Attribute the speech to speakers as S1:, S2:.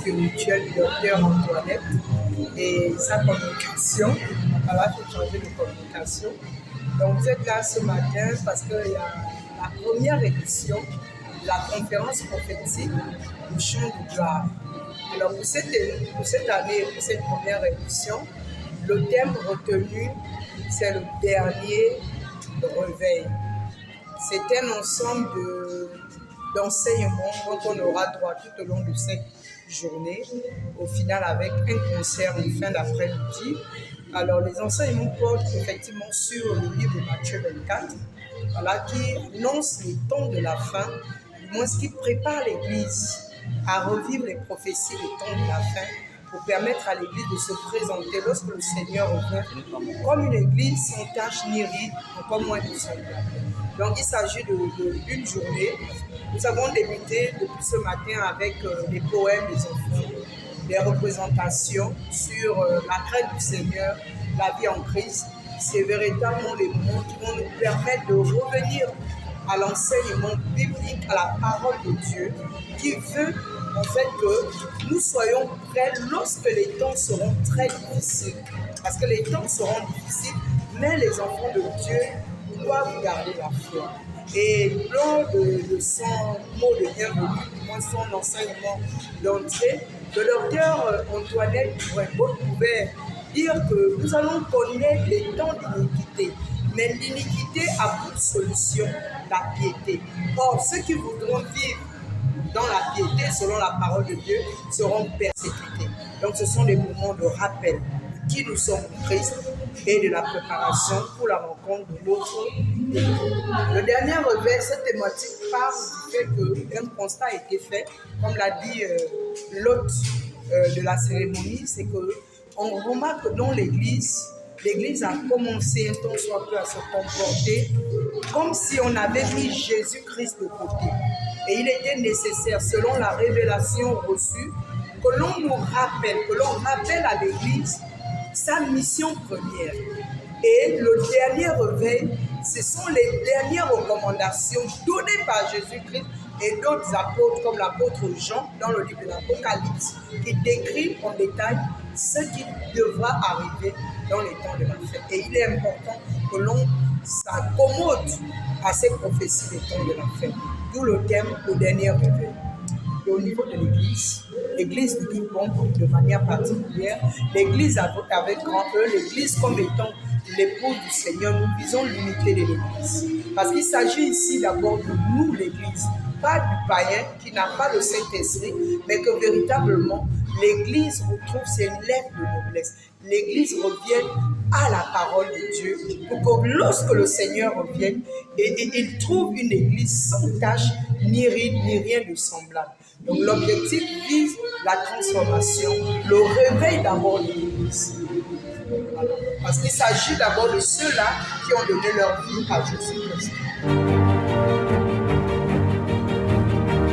S1: spirituel du docteur Antoinette et sa communication. Voilà, j'ai changé de communication. Donc vous êtes là ce matin parce qu'il y a la première édition de la conférence prophétique du chant de gloire. Alors pour cette année, pour cette première édition, le thème retenu, c'est le dernier réveil. C'est un ensemble d'enseignements dont on aura droit tout au long de cette journée, au final avec un concert en fin d'après-midi. Alors les enseignements portent effectivement sur le livre de Matthieu 24, voilà, qui annonce les temps de la fin, du moins ce qui prépare l'Église à revivre les prophéties des temps de la fin, pour permettre à l'Église de se présenter lorsque le Seigneur revient comme une Église sans tache ni ride, encore moins de semblable. Donc il s'agit d'une journée. Nous avons débuté depuis ce matin avec des poèmes des enfants, des représentations sur la crainte du Seigneur, la vie en Christ. C'est véritablement les mots qui vont nous permettre de revenir à l'enseignement biblique, à la parole de Dieu, qui veut en fait que nous soyons prêts lorsque les temps seront très difficiles. Parce que les temps seront difficiles, mais les enfants de Dieu doivent garder la foi. Et lors de son mot de bienvenue, du moins son enseignement d'entrée, le docteur Antoinette pouvait dire que nous allons connaître les temps d'iniquité. Mais l'iniquité a pour solution la piété. Or, ceux qui voudront vivre dans la piété, selon la parole de Dieu, seront persécutés. Donc, ce sont des moments de rappel de qui nous sommes en Christ et de la préparation pour la rencontre de l'autre. Le dernier réveil, cette thématique parle du fait qu'un constat a été fait, comme l'a dit l'hôte de la cérémonie, c'est qu'on remarque que dans l'Église a commencé un temps soit peu à se comporter comme si on avait mis Jésus-Christ de côté. Et il était nécessaire, selon la révélation reçue, que l'on nous rappelle, que l'on rappelle à l'Église sa mission première. Et le dernier réveil, ce sont les dernières recommandations données par Jésus-Christ et d'autres apôtres, comme l'apôtre Jean, dans le livre de l'Apocalypse, qui décrit en détail ce qui devra arriver dans les temps de la fin. Et il est important que l'on s'accommode à ces prophéties des temps de la fin. D'où le thème, le dernier réveil. Et au niveau de l'Église de Big Bang, de manière particulière, l'Église avec grand E, l'Église comme étant l'épouse du Seigneur, nous visons l'unité de l'Église. Parce qu'il s'agit ici d'abord de nous, l'Église, pas du païen qui n'a pas le Saint-Esprit, mais que véritablement l'Église retrouve ses lettres de noblesse. L'Église revienne à la parole de Dieu pour que lorsque le Seigneur revienne, il trouve une Église sans tache, ni ride, ni rien de semblable. Donc l'objectif vise la transformation, le réveil d'abord de l'Église. Parce qu'il s'agit d'abord de ceux-là qui ont donné leur vie à Jésus-Christ.